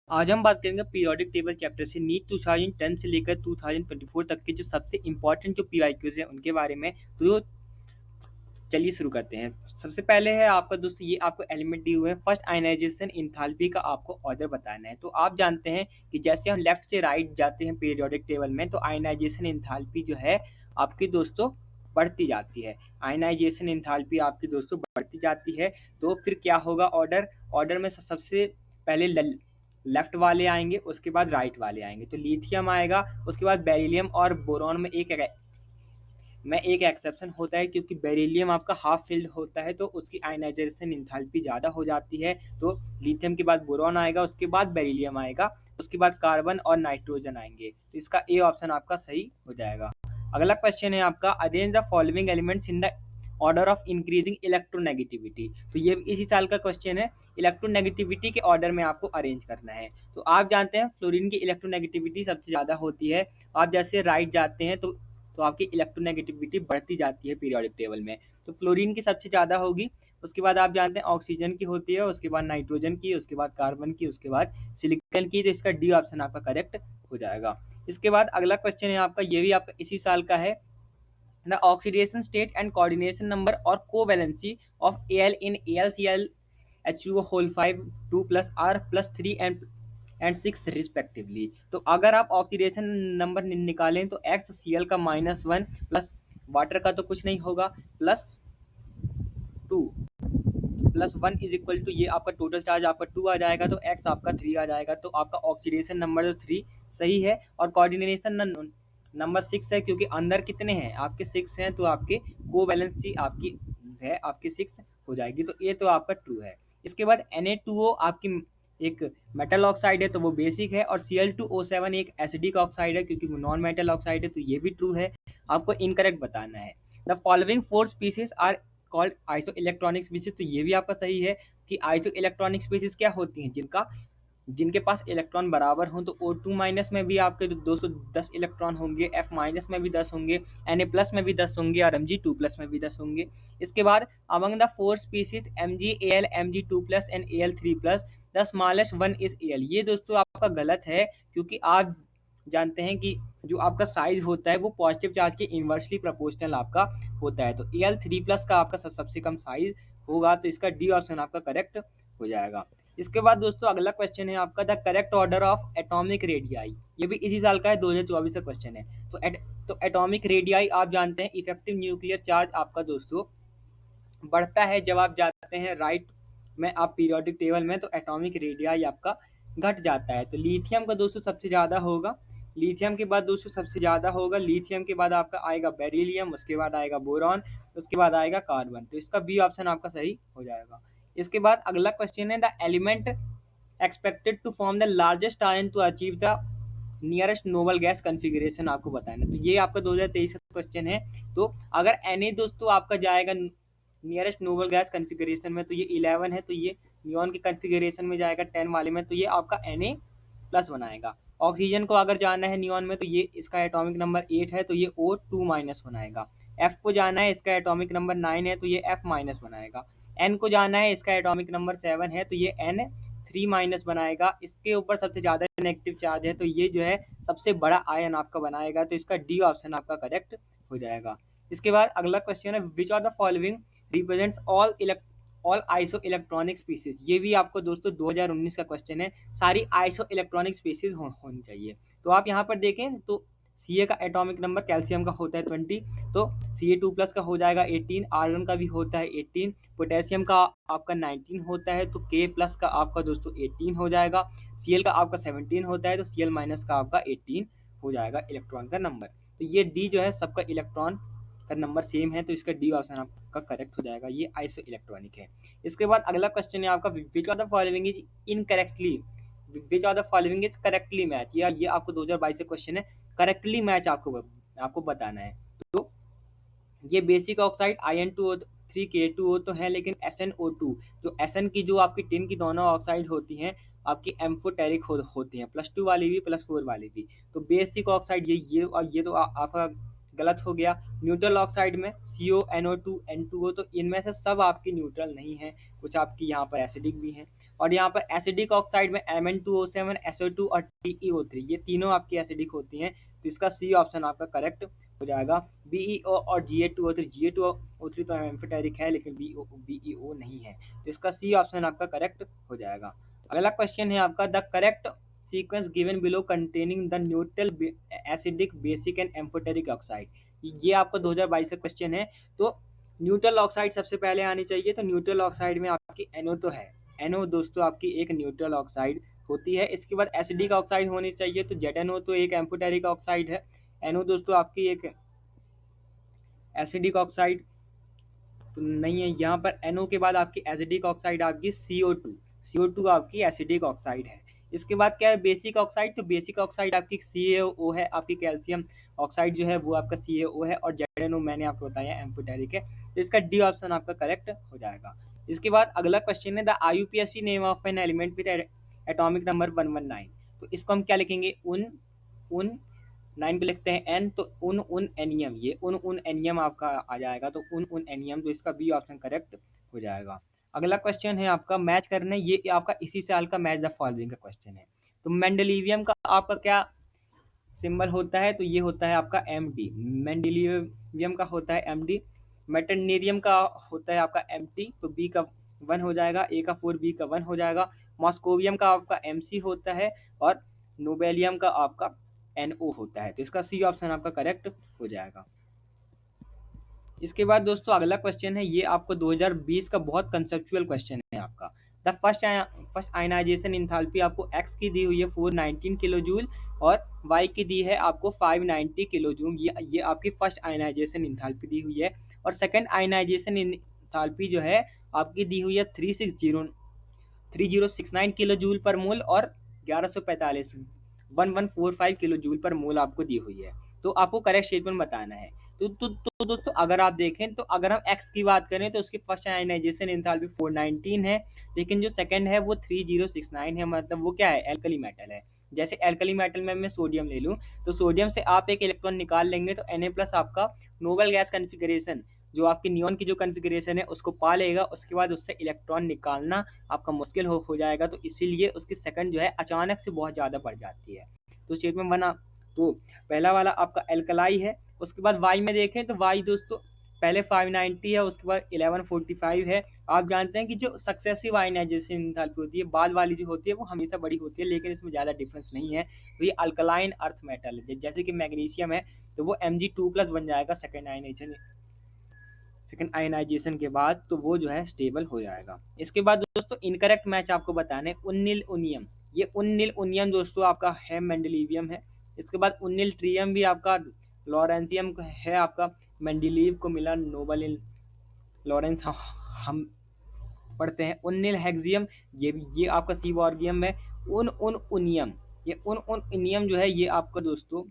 आज हम बात करेंगे पीरियोडिक टेबल चैप्टर से नीट 2010 से लेकर 2024 तक के जो सबसे इम्पोर्टेंट जो पीवाईक्यूज हैं उनके बारे में। तो चलिए शुरू करते हैं। सबसे पहले है आपका दोस्तों, ये आपको एलिमेंट दिए हुए हैं। फर्स्ट आयनाइजेशन इंथाल्पी का आपको ऑर्डर बताना है। तो आप जानते हैं कि जैसे हम लेफ्ट से राइट जाते हैं पीरियोडिक टेबल में, तो आयनाइजेशन इंथाल्पी जो है आपकी दोस्तों बढ़ती जाती है। आयनाइजेशन इंथाल्पी आपकी दोस्तों बढ़ती जाती है। तो फिर क्या होगा, ऑर्डर में सबसे पहले लेफ्ट वाले आएंगे, उसके बाद राइट वाले आएंगे। तो लिथियम आएगा, उसके बाद बेरिलियम और बोरॉन में एक एक्सेप्शन होता है, क्योंकि बेरिलियम आपका हाफ फिल्ड होता है तो उसकी आयनाइजेशन इंथैल्पी ज़्यादा हो जाती है। तो लिथियम के बाद बोरॉन आएगा, उसके बाद बेरिलियम आएगा, उसके बाद कार्बन और नाइट्रोजन आएंगे। तो इसका ए ऑप्शन आपका सही हो जाएगा। अगला क्वेश्चन है आपका, arrange the following elements in the order of increasing electronegativity. तो ये इसी साल का क्वेश्चन है। इलेक्ट्रोनेगेटिविटी के ऑर्डर में आपको अरेंज करना है। तो आप जानते हैं फ्लोरीन की इलेक्ट्रोनेगेटिविटी सबसे ज़्यादा होती है। आप जैसे राइट जाते हैं तो आपकी इलेक्ट्रोनेगेटिविटी बढ़ती जाती है पीरियोडिक टेबल में। तो फ्लोरीन की सबसे ज़्यादा होगी, उसके बाद आप जानते हैं ऑक्सीजन की होती है, उसके बाद नाइट्रोजन की, उसके बाद कार्बन की, उसके बाद सिलिकॉन की। तो इसका डी ऑप्शन आपका करेक्ट हो जाएगा। इसके बाद अगला क्वेश्चन है आपका, ये भी आपका इसी साल का है। The oxidation state and coordination number और covalency of Al in AlCl HUO whole 5 2 plus R plus 3 and 6 respectively. तो अगर आप ऑक्सीडेशन नंबर निकालें तो XCl का -1 प्लस वाटर का तो कुछ नहीं होगा, +2 +1 इज इक्वल टू, ये आपका टोटल चार्ज आपका 2 आ जाएगा, तो X आपका 3 आ जाएगा। तो आपका ऑक्सीडेशन नंबर तो 3 सही है। और कोऑर्डिनेशन नंबर 6 है, क्योंकि अंदर कितने हैं आपके 6 हैं, तो आपके कोवैलेंसी आपकी है आपकी 6 हो जाएगी। तो ये तो आपका ट्रू है। इसके बाद Na2O आपकी एक मेटल ऑक्साइड है, तो वो बेसिक है। और Cl2O7 एक एसिडिक ऑक्साइड है, क्योंकि वो नॉन मेटल ऑक्साइड है, तो ये भी ट्रू है। आपको इनकरेक्ट बताना है। The following 4 species are called isoelectronic species. तो ये भी आपका सही है कि आइसो इलेक्ट्रॉनिक स्पीसीज क्या होती हैं, जिनके पास इलेक्ट्रॉन बराबर हों। तो O2 माइनस में भी आपके 210 इलेक्ट्रॉन होंगे, F माइनस में भी 10 होंगे, Na प्लस में भी 10 होंगे और Mg2 प्लस में भी 10 होंगे। इसके बाद among the 4 species MgAl Mg2 plus and Al3 plus the smallest one is Al। ये दोस्तों आपका गलत है, क्योंकि आप जानते हैं कि जो आपका साइज होता है वो पॉजिटिव चार्ज के इन्वर्सली प्रोपोर्शनल आपका होता है। तो Al3 प्लस का आपका सबसे कम साइज होगा। तो इसका डी ऑप्शन आपका करेक्ट हो जाएगा। इसके बाद दोस्तों अगला क्वेश्चन है आपका, the correct order of atomic radii. ये भी इसी साल का है, 2024 का क्वेश्चन है। तो एटॉमिक रेडियाई आप जानते हैं इफेक्टिव न्यूक्लियर चार्ज आपका दोस्तों बढ़ता है जब आप जाते हैं राइट में आप पीरियोडिक टेबल में, तो एटॉमिक रेडियाई आपका घट जाता है। तो लिथियम का दोस्तों सबसे ज़्यादा होगा, लिथियम के बाद दोस्तों सबसे ज़्यादा होगा, लिथियम के बाद आपका आएगा बेरिलियम, उसके बाद आएगा बोरॉन, उसके बाद आएगा कार्बन। तो इसका बी ऑप्शन आपका सही हो जाएगा। इसके बाद अगला क्वेश्चन है, the element expected to form the largest ion to achieve the nearest noble gas configuration आपको बताना है। तो ये आपका 2023 का क्वेश्चन है। तो अगर Na दोस्तों आपका जाएगा नियरेस्ट नोबल गैस कॉन्फ़िगरेशन में, तो ये 11 है, तो ये नियॉन के कॉन्फ़िगरेशन में जाएगा 10 वाले में, तो ये आपका Na प्लस बनाएगा। ऑक्सीजन को अगर जाना है नियॉन में, तो ये इसका एटॉमिक नंबर 8 है, तो ये O2 माइनस बनाएगा। F को जाना है, इसका एटॉमिक नंबर 9 है, तो ये F माइनस बनाएगा। N को जाना है, इसका एटॉमिक नंबर 7 है, तो ये N3 माइनस बनाएगा। इसके ऊपर सबसे ज़्यादा नेगेटिव चार्ज है, तो ये जो है सबसे बड़ा आयन आपका बनाएगा। तो इसका डी ऑप्शन आपका करेक्ट हो जाएगा। इसके बाद अगला क्वेश्चन है, which are the following represents all isoelectronic species. ये भी आपको दोस्तों 2019 का क्वेश्चन है। सारी आइसो इलेक्ट्रॉनिक स्पीसीज होनी चाहिए। तो आप यहाँ पर देखें तो Ca का एटॉमिक नंबर कैल्शियम का होता है 20, तो Ca2 प्लस का हो जाएगा 18, आयरन का भी होता है 18, पोटेशियम का आपका 19 होता है, तो K प्लस का आपका दोस्तों 18 हो जाएगा, Cl का आपका 17 होता है, तो Cl माइनस का आपका 18 हो जाएगा इलेक्ट्रॉन का नंबर। तो ये डी जो है सबका इलेक्ट्रॉन का नंबर सेम है, तो इसका डी ऑप्शन आपका करेक्ट हो जाएगा। ये आइसो इलेक्ट्रॉनिक है। इसके बाद अगला क्वेश्चन है आपका, which of the following is incorrectly, which of the following is correctly match. या ये आपको 2022 का क्वेश्चन है, करेक्टली मैच आपको बताना है। तो ये बेसिक ऑक्साइड In2O3 K2O तो है, लेकिन SnO2 जो Sn की जो आपकी टिन की दोनों ऑक्साइड होती हैं आपकी एम्फोटेरिक होती हैं, +2 वाली भी +4 वाली भी। तो बेसिक ऑक्साइड ये तो आपका गलत हो गया। न्यूट्रल ऑक्साइड में CO NO2 N2O, तो इनमें से सब आपकी न्यूट्रल नहीं है, कुछ आपकी यहाँ पर एसिडिक भी हैं। और यहाँ पर एसिडिक ऑक्साइड में Mn2O7, SO2 और TeO3 ये तीनों आपकी एसिडिक होती हैं, तो इसका सी ऑप्शन आपका करेक्ट हो जाएगा। BeO और Ga2O3, Ga2O3 तो एम्फीटेरिक है लेकिन BeO नहीं है, तो इसका सी ऑप्शन आपका करेक्ट हो जाएगा। अगला क्वेश्चन है आपका the correct sequence given below containing the neutral acidic basic and amphoteric oxide. ये आपका 2022 का क्वेश्चन है। तो न्यूट्रल ऑक्साइड सबसे पहले आनी चाहिए, तो न्यूट्रल ऑक्साइड में आपकी NO तो है, NO दोस्तों आपकी एक न्यूट्रल ऑक्साइड होती है। इसके बाद एसिडिक ऑक्साइड होनी चाहिए, तो ZNO तो एक एम्फोटेरिक ऑक्साइड है। NO दोस्तों आपकी एक एसिडिक ऑक्साइड तो नहीं है। यहाँ पर NO के बाद आपकी एसिडिक ऑक्साइड आपकी CO2 आपकी एसिडिक ऑक्साइड है। इसके बाद क्या है बेसिक ऑक्साइड, तो बेसिक ऑक्साइड आपकी CaO है, आपकी कैल्शियम ऑक्साइड जो है वो आपका CaO है, और ZNO मैंने आपको बताया एम्फोटेरिक है, तो इसका डी ऑप्शन आपका करेक्ट हो जाएगा। इसके बाद अगला क्वेश्चन है the IUPAC name of an element with atomic number 119। तो इसको हम क्या लिखेंगे, उन 9 पे लिखते हैं N, तो उन एनियम, ये उन एनियम आपका आ जाएगा, तो उन एनियम, तो इसका बी ऑप्शन करेक्ट हो जाएगा। अगला क्वेश्चन है आपका मैच करना है, ये आपका इसी साल का मैच द फॉलोइंग का क्वेश्चन है। तो मेंडेलिवियम का आपका क्या सिंबल होता है, तो ये होता है आपका MD, मेंडेलिवियम का होता है MD। मेटरनेरियम का होता है आपका MT, तो बी का 1 हो जाएगा, A का 4, B का 1 हो जाएगा। मॉस्कोवियम का आपका MC होता है, और नोबेलियम का आपका NO होता है, तो इसका सी ऑप्शन आपका करेक्ट हो जाएगा। इसके बाद दोस्तों अगला क्वेश्चन है, ये आपको 2020 का बहुत कंसेप्चुअल क्वेश्चन है आपका। द फर्स्ट आयनाइजेशन इंथैल्पी आपको X की दी हुई है 419 किलो जूल, और Y की दी है आपको 590 किलो जूल। ये आपकी फर्स्ट आयनाइजेशन इंथैल्पी दी हुई है। और सेकंड आयनाइजेशन इंथैल्पी जो है आपकी दी हुई है 3069 किलो जूल पर मोल, और 1145 1145 किलो जूल पर मोल आपको दी हुई है। तो आपको करेक्ट स्टेटमेंट बताना है। तो दोस्तों अगर आप देखें, तो अगर हम X की बात करें तो उसकी फर्स्ट आयनाइजेशन एंथैल्पी 419 है, लेकिन जो सेकंड है वो 3069 है, मतलब वो क्या है, एल्कली मेटल है। जैसे एल्कली मेटल में मैं सोडियम ले लूँ, तो सोडियम से आप एक इलेक्ट्रॉन निकाल लेंगे, तो Na+ आपका नोबल गैस कन्फिगरेशन, जो आपकी नियॉन की जो कन्फिगरेशन है उसको पा लेगा, उसके बाद उससे इलेक्ट्रॉन निकालना आपका मुश्किल हो जाएगा, तो इसीलिए उसकी सेकंड जो है अचानक से बहुत ज़्यादा बढ़ जाती है। तो स्टेटमेंट बना, तो पहला वाला आपका एल्कलाई है। उसके बाद वाई में देखें, तो वाई दोस्तों पहले 590 है, उसके बाद 1145 है। आप जानते हैं कि जो सक्सेसिव आयनाइजेशन इंथैल्पी होती है, बाद वाली जो होती है वो हमेशा बड़ी होती है, लेकिन इसमें ज़्यादा डिफरेंस नहीं है। तो ये अल्कलाइन अर्थ मेटल है, जैसे कि मैग्नीशियम है, तो वो Mg2+ बन जाएगा सेकेंड आयनाइजेशन के बाद, तो वो जो है स्टेबल हो जाएगा। इसके बाद दोस्तों इनकरेक्ट मैच आपको बताने, उन्निल उनियम, ये उन्निल उनियम दोस्तों आपका है मेंडेलिवियम है। इसके बाद उन्निल ट्रियम भी आपका लॉरेंसियम है, आपका मेंडेलीव को मिला नोबल इन लॉरेंस, हम पढ़ते हैं। उन्निल हेक्सियम, ये आपका सीबॉर्गियम है। उनियम, ये उनियम जो है ये आपका दोस्तों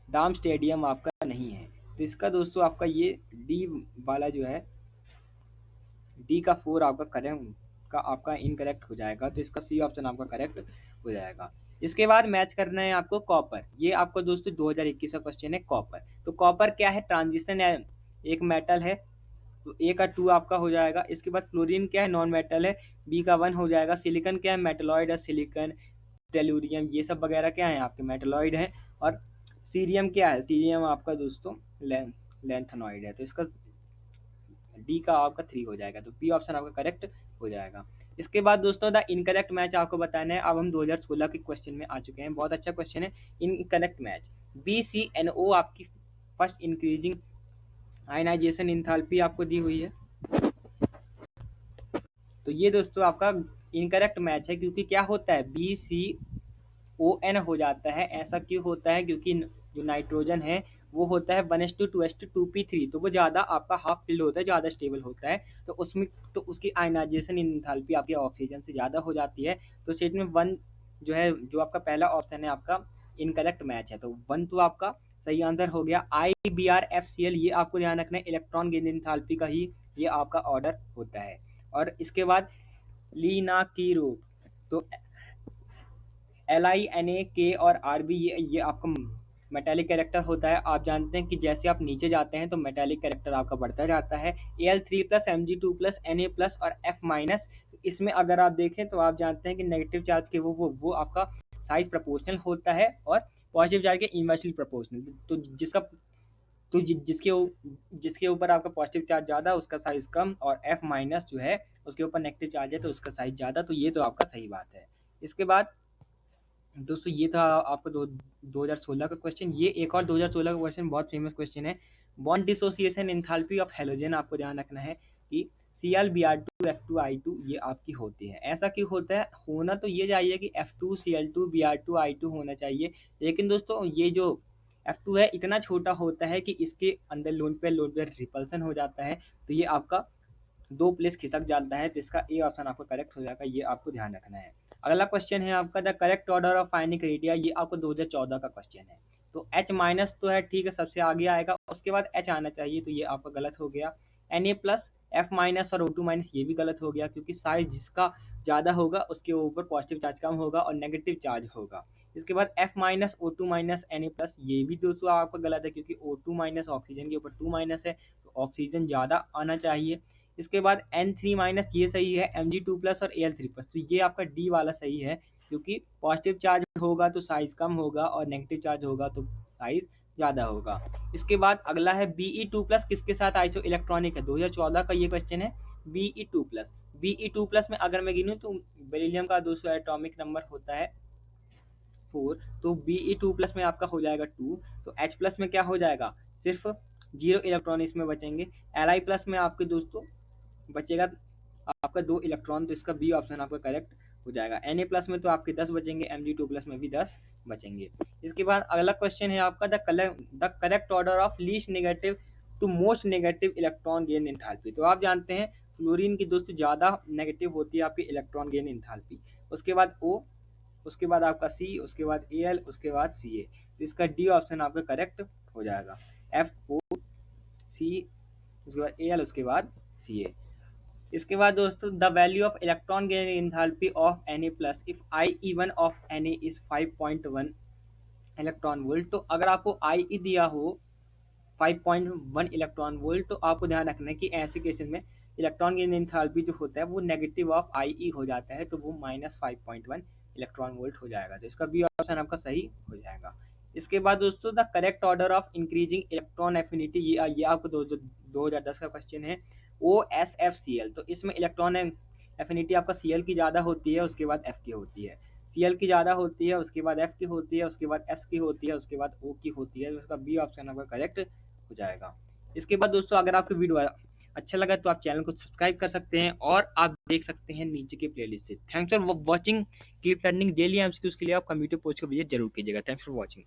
डाम स्टेडियम आपका नहीं है, तो इसका दोस्तों आपका ये डी वाला जो है, डी का 4 आपका करेक्ट का आपका इनकरेक्ट हो जाएगा, तो इसका सी ऑप्शन आपका करेक्ट हो जाएगा। इसके बाद मैच करना है आपको कॉपर, ये आपको दोस्तों 2021 का क्वेश्चन है कॉपर। तो कॉपर क्या है, ट्रांजिशन है, एक मेटल है, तो A का 2 आपका हो जाएगा। इसके बाद फ्लोरीन क्या है, नॉन मेटल है, B का 1 हो जाएगा। सिलिकन क्या है, मेटलॉइड है, सिलिकन टेलुरियम ये सब वगैरह क्या है आपके मेटलॉइड है। और सीरियम क्या है, सीरियम आपका दोस्तों लेंथेनॉइड है, तो इसका डी का आपका 3 हो जाएगा, तो बी ऑप्शन आपका करेक्ट हो जाएगा। इसके बाद दोस्तों द इनकरेक्ट मैच आपको बताना है। अब हम 2016 के क्वेश्चन में आ चुके हैं, बहुत अच्छा क्वेश्चन है इनकरेक्ट मैच। BCNO आपकी फर्स्ट इंक्रीजिंग आयनाइजेशन इंथैल्पी आपको दी हुई है, तो ये दोस्तों आपका इनकरेक्ट मैच है, क्योंकि क्या होता है BCON हो जाता है। ऐसा क्यों होता है, क्योंकि जो नाइट्रोजन है वो होता है 1s2 तो वो ज़्यादा आपका हाफ फिल्ड होता है, ज़्यादा स्टेबल होता है, तो उसमें तो उसकी आयनाइजेशन इंथैल्पी आपके ऑक्सीजन से ज़्यादा हो जाती है। तो स्टेटमेंट 1 जो है, जो आपका पहला ऑप्शन है आपका इनकरेक्ट मैच है, तो 1 तो आपका सही आंसर हो गया। IBrFCl, ये आपको ध्यान रखना है, इलेक्ट्रॉन गेन इंथैल्पी का ही ये आपका ऑर्डर होता है। और इसके बाद लीना की रूप, तो LINAK और RB, ये आपका मेटालिक कैरेक्टर होता है, आप जानते हैं कि जैसे आप नीचे जाते हैं तो मेटालिक कैरेक्टर आपका बढ़ता जाता है। Al3 plus Mg2 plus Na plus और F माइनस, इसमें अगर आप देखें तो आप जानते हैं कि नेगेटिव चार्ज के वो आपका साइज प्रोपोर्शनल होता है और पॉजिटिव चार्ज के इनवर्सली प्रोपोर्शनल। तो जिसके ऊपर आपका पॉजिटिव चार्ज ज़्यादा उसका साइज कम, और F माइनस जो है उसके ऊपर नेगेटिव चार्ज है तो उसका साइज ज़्यादा। तो ये तो आपका सही बात है। इसके बाद दोस्तों ये था आपका 2016 का क्वेश्चन। ये एक और 2016 का क्वेश्चन बहुत फेमस क्वेश्चन है। Bond dissociation enthalpy of halogen, आपको ध्यान रखना है कि Cl Br2 F2I2 ये आपकी होती है। ऐसा क्यों होता है? होना तो ये चाहिए कि F2 Cl2 Br2 I2 होना चाहिए, लेकिन दोस्तों ये जो F2 है इतना छोटा होता है कि इसके अंदर लोन पे रिपल्सन हो जाता है, तो ये आपका 2 प्लेस खिसक जाता है। तो इसका ए ऑप्शन आपका करेक्ट हो जाएगा, ये आपको ध्यान रखना है। अगला क्वेश्चन है आपका the correct order of ionic radii, ये आपको 2014 का क्वेश्चन है। तो H माइनस तो है, ठीक है, सबसे आगे आएगा, उसके बाद H आना चाहिए, तो ये आपका गलत हो गया। Na प्लस F माइनस और O2 माइनस ये भी गलत हो गया, क्योंकि साइज जिसका ज़्यादा होगा उसके ऊपर पॉजिटिव चार्ज कम होगा और नेगेटिव चार्ज होगा। इसके बाद F minus O2 minus Na plus ये भी दोस्तों आपका गलत है, क्योंकि O2 माइनस ऑक्सीजन के ऊपर 2 माइनस है, तो ऑक्सीजन ज़्यादा आना चाहिए। इसके बाद N3 माइनस ये सही है, Mg2 प्लस और Al3 प्लस, तो ये आपका डी वाला सही है, क्योंकि पॉजिटिव चार्ज होगा तो साइज कम होगा और नेगेटिव चार्ज होगा तो साइज ज़्यादा होगा। इसके बाद अगला है Be2 प्लस किसके साथ आइसो इलेक्ट्रॉनिक है, 2014 का ये क्वेश्चन है। Be2 प्लस में अगर मैं गिनूँ तो बेरिलियम का दूसरा एटॉमिक नंबर होता है 4, तो Be2 प्लस में आपका हो जाएगा 2, तो H प्लस में क्या हो जाएगा, सिर्फ 0 इलेक्ट्रॉन इसमें बचेंगे। Li प्लस में आपके दोस्तों बचेगा आपका 2 इलेक्ट्रॉन, तो इसका बी ऑप्शन आपका करेक्ट हो जाएगा। Na प्लस में तो आपके 10 बचेंगे, Mg2 प्लस में भी 10 बचेंगे। इसके बाद अगला क्वेश्चन है आपका the correct order of least negative to most negative electron gain enthalpy. तो आप जानते हैं फ्लोरीन की दोस्तों ज़्यादा नेगेटिव होती है आपकी इलेक्ट्रॉन गेन एंथैल्पी, उसके बाद O, उसके बाद आपका C, उसके बाद Al, उसके बाद Ca, तो इसका डी ऑप्शन आपका करेक्ट हो जाएगा। FOC, उसके बाद Al, उसके बाद Ca। इसके बाद दोस्तों the value of electron gain enthalpy of Na plus if IE1 of Na is 5.1 electron volt. तो अगर आपको IE दिया हो 5.1 इलेक्ट्रॉन वोल्ट, तो आपको ध्यान रखना है कि ऐसे केसेस में इलेक्ट्रॉन गेन एंथैल्पी जो होता है वो नेगेटिव ऑफ IE हो जाता है, तो वो -5.1 इलेक्ट्रॉन वोल्ट हो जाएगा। तो इसका बी ऑप्शन आपका सही हो जाएगा। इसके बाद दोस्तों the correct order of increasing electron affinity, ये आपको 2010 का क्वेश्चन है। OSFCl, तो इसमें इलेक्ट्रॉन एफिनिटी आपका Cl की ज़्यादा होती है, उसके बाद F की होती है। Cl की ज़्यादा होती है, उसके बाद F की होती है, उसके बाद S की होती है, उसके बाद O की होती है, तो उसका बी ऑप्शन आपका करेक्ट हो जाएगा। इसके बाद दोस्तों अगर आपको वीडियो अच्छा लगा तो आप चैनल को सब्सक्राइब कर सकते हैं और आप देख सकते हैं नीचे के प्लेलिस्ट से। Thanks for watching, keep learning daily MCQs के लिए आप कम्यूनिटी पोस्ट को विजिट जरूर कीजिएगा। Thanks for watching.